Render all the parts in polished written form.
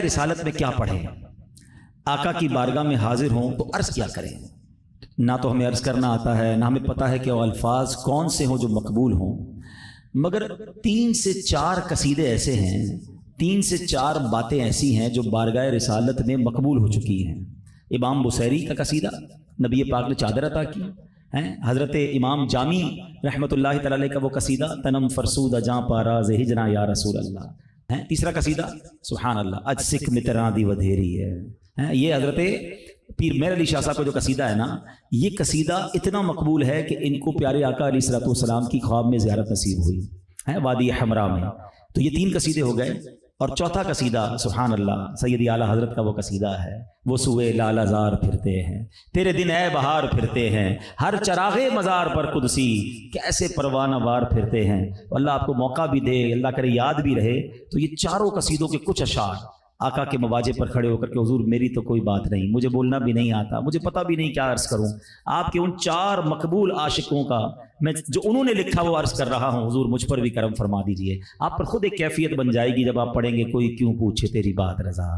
رسالت میں کیا پڑھیں؟ آقا کی بارگاہ میں حاضر ہوں تو عرض کیا کریں؟ نہ تو ہمیں عرض کرنا آتا ہے، نہ ہمیں پتہ ہے کہ وہ الفاظ کون سے ہوں جو مقبول ہوں، مگر 3 سے 4 قصیدے ایسے ہیں، 3 سے 4 باتیں ایسی ہیں جو بارگاہ رسالت میں مقبول ہو چکی ہیں۔ امام بصیری کا قصیدہ نبی پاک نے چادر عطا کی، حضرت امام جامی رحمۃ اللہ تعالی علیہ کا وہ قصیدہ تنم فرسود جاں پارا ز ہجرا یا رسول اللہ، تیسرا قصیدہ سبحان اللہ اج سکھ متراں دی ودھیری ہے، یہ حضرت پیر میر علی شاہ صاحب کا جو قصیدہ ہے نا، یہ قصیدہ اتنا مقبول ہے کہ ان کو پیارے آقا علیہ الصلوۃ والسلام کی خواب میں زیارت نصیب ہوئی ہے وادی حمراء میں۔ تو یہ 3 قصیدے ہو گئے، اور چوتھا قصیدہ سبحان اللہ سیدی اعلیٰ حضرت کا وہ قصیدہ ہے، وہ سوئے لال زار پھرتے ہیں تیرے دن اے بہار پھرتے ہیں، ہر چراغے مزار پر قدسی کیسے پروانہ وار پھرتے ہیں۔ اللہ آپ کو موقع بھی دے، اللہ کرے یاد بھی رہے، تو یہ چاروں قصیدوں کے کچھ اشعار آقا کے مواجے پر کھڑے ہو کر کے حضور میری تو کوئی بات نہیں، مجھے بولنا بھی نہیں آتا، مجھے پتہ بھی نہیں کیا عرض کروں، آپ کے ان 4 مقبول عاشقوں کا میں جو انہوں نے لکھا وہ عرض کر رہا ہوں، حضور مجھ پر بھی کرم فرما دیجئے۔ آپ پر خود ایک کیفیت بن جائے گی جب آپ پڑھیں گے کوئی کیوں پوچھے تیری بات رضا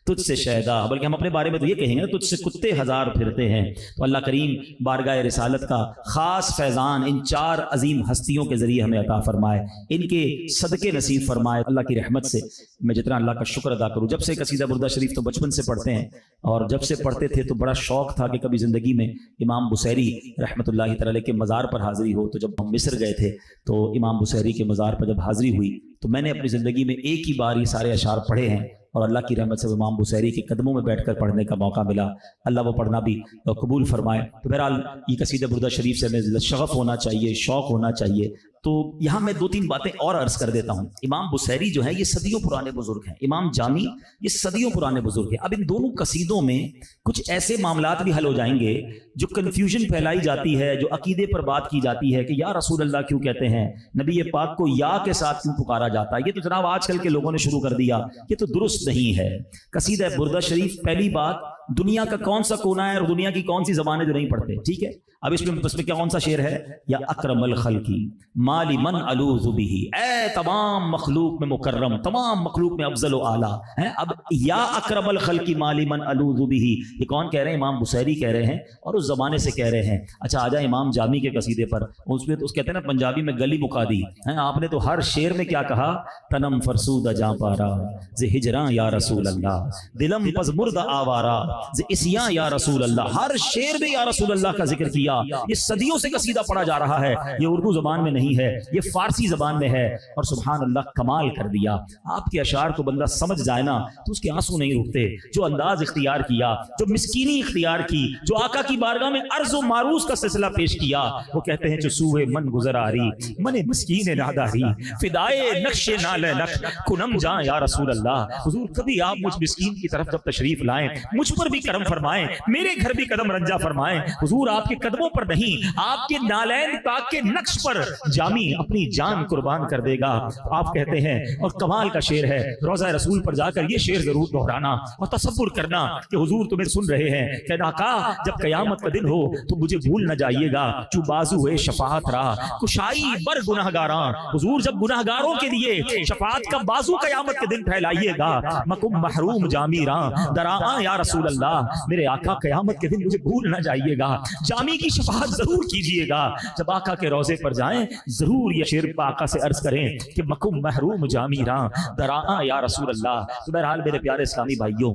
تجھ سے شیدا، بلکہ ہم اپنے بارے میں تو یہ کہیں گے تجھ سے کتے ہزار پھرتے ہیں۔ تو اللہ کریم بارگاہ رسالت کا خاص فیضان ان 4 عظیم ہستیوں کے ذریعے ہمیں عطا فرمائے، ان کے صدقے نصیب فرمائے۔ اللہ کی رحمت سے میں جتنا اللہ کا شکر ادا کروں، جب سے قصیدہ بردہ شریف تو بچپن سے پڑھتے ہیں، اور جب سے پڑھتے تھے تو بڑا شوق تھا کہ کبھی زندگی میں امام بصیری رحمۃ اللہ تعالی علیہ کے مزار پر حاضری ہو۔ تو جب ہم مصر گئے تھے تو امام بصیری کے مزار پر جب حاضری ہوئی تو میں نے اپنی زندگی میں ایک ہی بار یہ سارے اشعار پڑھے ہیں، اور اللہ کی رحمت سے امام بصیری کے قدموں میں بیٹھ کر پڑھنے کا موقع ملا، اللہ وہ پڑھنا بھی قبول فرمائے۔ تو بہرحال یہ قصیدہ بردہ شریف سے ہمیں شغف ہونا چاہیے، شوق ہونا چاہیے۔ تو یہاں میں 2-3 باتیں اور عرض کر دیتا ہوں۔ امام بصیری جو ہیں یہ صدیوں پرانے بزرگ ہیں، امام جامی یہ صدیوں پرانے بزرگ ہیں۔ اب ان دونوں قصیدوں میں کچھ ایسے معاملات بھی حل ہو جائیں گے جو کنفیوژن پھیلائی جاتی ہے، جو عقیدے پر بات کی جاتی ہے کہ یا رسول اللہ کیوں کہتے ہیں، نبی پاک کو یا کے ساتھ کیوں پکارا جاتا ہے، یہ تو جناب آج کل کے لوگوں نے شروع کر دیا، یہ تو درست نہیں ہے۔ قصیدہ بردہ شریف پہلی بات دنیا کا کون سا کونا ہے اور دنیا کی کون سی زبانیں جو نہیں پڑھتے، ٹھیک ہے؟ اب اس میں کیا کون سا شعر ہے؟ یا اکرم الخلقی مالی من الوذ بہ، اے تمام مخلوق میں مکرم، تمام مخلوق میں افضل و اعلیٰ ہے۔ اب یا اکرم الخلقی مالی من الوذ بہ یہ کون کہہ رہے ہیں؟ امام بصیری کہہ رہے ہیں، اور اس زمانے سے کہہ رہے ہیں۔ اچھا آ جائے امام جامی کے قصیدے پر، اس میں تو اس کہتے ہیں نا پنجابی میں گلی مکا دی ہے، آپ نے تو ہر شعر میں کیا کہا؟ تنم فرسود جاں پارا ز ہجراں یا رسول اللہ، دلم پز مرد آوارا ز اسیاں یا رسول اللہ، ہر شعر میں یا رسول اللہ کا ذکر کیا۔ یہ صدیوں سے قصیدہ پڑھا جا رہا ہے، یہ اردو زبان میں نہیں ہے، یہ فارسی زبان میں ہے، اور سبحان اللہ کمال کر دیا۔ آپ کے اشعار کو بندہ سمجھ جائے نا تو اس کے آنسو نہیں رکتے۔ جو انداز اختیار کیا، جو مسکینی اختیار کی، جو آقا کی بارگاہ میں عرض و معروض کا سلسلہ پیش کیا، وہ کہتے ہیں جو سوئے من گزراری من مسکین ناداری فدائے نقش نالے لکھ کنم جاں یا رسول اللہ۔ حضور کبھی آپ مجھ مسکین کی طرف جب تشریف لائیں، مجھ پر بھی کرم فرمائیں، میرے گھر بھی قدم رنجا فرمائیں۔ حضور آپ کے قدموں پر نہیں، آپ کے نالین پاک کے نقش پر جامی اپنی جان قربان کر دے گا۔ آپ کہتے ہیں، اور کمال کا شعر ہے، روضہ رسول پر جا کر یہ شعر ضرور دہرانا اور تصور کرنا کہ حضور تمہیں سن رہے ہیں کہ آقا جب قیامت کا دن ہو تو مجھے بھول نہ جائیے گا، جو بازو ہے شفاعت رہا کشائی بر گناہگاراں۔ حضور جب گناہگاروں کے لیے شفاعت کا بازو قیامت کے دن پھیلائیے گا، مکم محروم جامی راں دراں یا رسول اللہ، میرے آقا قیامت کے دن مجھے بھول نہ جائیے گا، جامی کی شفاعت ضرور کیجئے گا۔ جب آقا کے روضے پر جائیں ضرور یہ شعر آقا سے عرض کریں کہ مکم محروم جامی راں دراں یا رسول اللہ۔ تو بہرحال میرے پیارے اسلامی بھائیوں،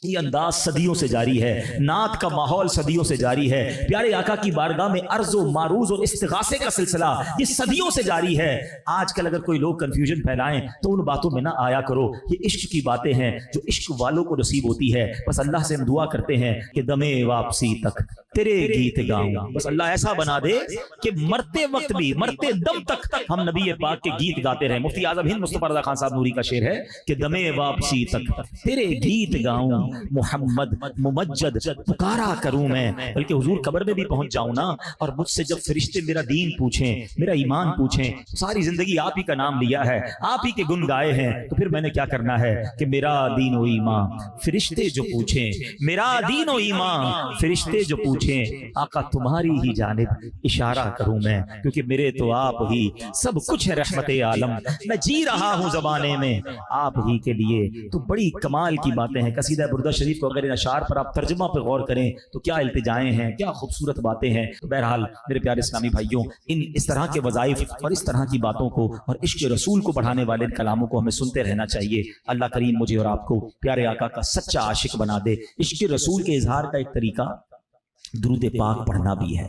یہ انداز صدیوں سے جاری ہے، نعت کا ماحول صدیوں سے جاری ہے، پیارے آقا کی بارگاہ میں عرض و معروض اور استغاثے کا سلسلہ یہ صدیوں سے جاری ہے۔ آج کل اگر کوئی لوگ کنفیوژن پھیلائیں تو ان باتوں میں نہ آیا کرو، یہ عشق کی باتیں ہیں جو عشق والوں کو نصیب ہوتی ہے۔ بس اللہ سے ہم دعا کرتے ہیں کہ دمے واپسی تک تیرے گیت گاؤں، بس اللہ ایسا بنا دے کہ مرتے وقت بھی، مرتے دم تک ہم نبی پاک کے گیت گاتے رہیں۔ مفتی اعظم ہند مصطفی رضا خان صاحب نوری کا شعر ہے کہ دمے واپسی تک تیرے گیت گاؤں، محمد ممجد پکارا کروں میں، بلکہ حضور قبر میں بھی پہنچ جاؤں نا اور مجھ سے جب فرشتے میرا دین پوچھیں، میرا ایمان پوچھیں، ساری زندگی آپ ہی کا نام لیا ہے، آپ ہی کے گن گائے ہیں، تو پھر میں نے کیا کرنا ہے کہ میرا دین و ایمان فرشتے جو پوچھیں، میرا دین و ایمان فرشتے جو پوچھیں، آقا تمہاری ہی جانب اشارہ کروں میں، کیونکہ میرے تو آپ ہی سب کچھ ہے رحمت عالم، میں جی رہا ہوں زمانے میں آپ ہی کے لیے۔ تو بڑی کمال کی باتیں ہیں۔ قصیدہ بردہ شریف کو اگر ان اشعار پر آپ ترجمہ پہ غور کریں تو کیا التجائیں ہیں، کیا خوبصورت باتیں ہیں۔ تو بہرحال میرے پیارے اسلامی بھائیوں، اس طرح کے وظائف اور اس طرح کی باتوں کو اور عشق رسول کو بڑھانے والے کلاموں کو ہمیں سنتے رہنا چاہیے۔ اللہ کریم مجھے اور آپ کو پیارے آقا کا سچا عاشق بنا دے۔ عشق رسول کے اظہار کا ایک طریقہ درود پاک پڑھنا بھی ہے،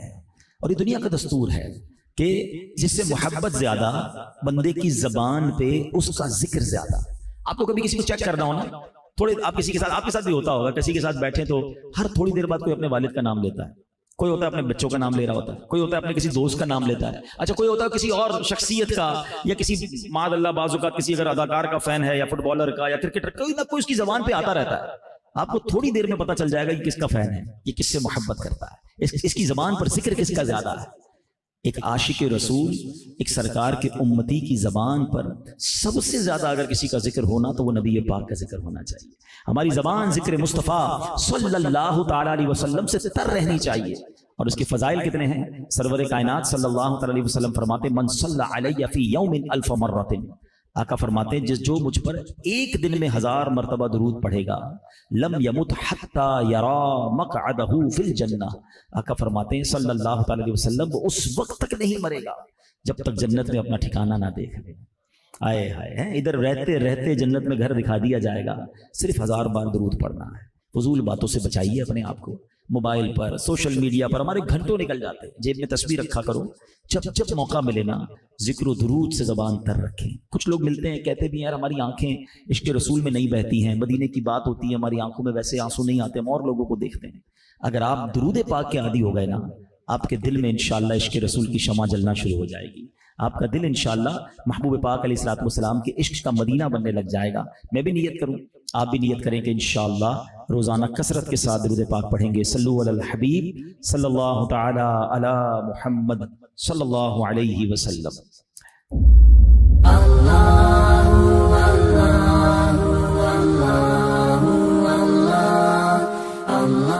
اور یہ دنیا کا دستور ہے کہ جس سے محبت زیادہ بندے کی زبان پہ اس کا ذکر زیادہ۔ آپ کو کبھی کسی کو چیک کرنا ہو نا، تھوڑے آپ کسی کے ساتھ، آپ کے ساتھ بھی ہوتا ہوگا، کسی کے ساتھ بیٹھے تو ہر تھوڑی دیر بعد کوئی اپنے والد کا نام لیتا ہے، کوئی ہوتا ہے اپنے بچوں کا نام لے رہا ہوتا ہے، کوئی ہوتا ہے اپنے کسی دوست کا نام لیتا ہے، اچھا کوئی ہوتا ہے کسی اور شخصیت کا، یا کسی معاذ اللہ بعض اوقات کسی اگر اداکار کا فین ہے یا فٹ بالر کا یا کرکٹر، کوئی نہ کوئی اس کی زبان پہ آتا رہتا ہے۔ آپ کو تھوڑی دیر میں پتہ چل جائے گا کہ کس کا فین ہے، یہ کس سے محبت کرتا ہے، اس کی زبان پر ذکر کس کا زیادہ ہے۔ ایک عاشق رسول، ایک سرکار کے امتی کی زبان پر سب سے زیادہ اگر کسی کا ذکر ہونا تو وہ نبی پاک کا ذکر ہونا چاہیے۔ ہماری زبان ذکر مصطفیٰ صلی اللہ تعالی علیہ وسلم سے تر رہنی چاہیے۔ اور اس کے فضائل کتنے ہیں؟ سرور کائنات صلی اللہ تعالی علیہ وسلم فرماتے من صلی علیہ فی یوم الف مرۃ، آقا فرماتے ہیں جو مجھ پر ایک دن میں 1000 مرتبہ درود پڑھے گا، لم یمت حتی یرا مقعدہ فی الجنہ، آقا فرماتے ہیں صلی اللہ تعالی علیہ وسلم وہ اس وقت تک نہیں مرے گا جب تک جنت میں اپنا ٹھکانہ نہ دیکھ لے۔ آئے ہائے، ادھر رہتے رہتے جنت میں گھر دکھا دیا جائے گا، صرف 1000 بار درود پڑھنا ہے۔ فضول باتوں سے بچائیے اپنے آپ کو، موبائل پر، سوشل میڈیا پر ہمارے گھنٹوں نکل جاتے ہیں، جیب میں تسبیح رکھا کرو، جب موقع ملے نا ذکر و درود سے زبان تر رکھیں۔ کچھ لوگ ملتے ہیں کہتے بھی ہیں یار ہماری آنکھیں عشق رسول میں نہیں بہتی ہیں، مدینے کی بات ہوتی ہے ہماری آنکھوں میں ویسے آنسو نہیں آتے، ہم اور لوگوں کو دیکھتے ہیں۔ اگر آپ درود پاک کے عادی ہو گئے نا، آپ کے دل میں انشاءاللہ عشق رسول کی شمع جلنا شروع ہو جائے گی، آپ کا دل انشاءاللہ محبوب پاک علیہ الصلوۃ والسلام کے عشق کا مدینہ بننے لگ جائے گا۔ میں بھی نیت کروں، آپ بھی نیت کریں کہ انشاءاللہ روزانہ کثرت کے ساتھ درود پاک پڑھیں گے۔ صلو علی الحبیب صلی اللہ تعالی علی محمد صلی اللہ علیہ وسلم۔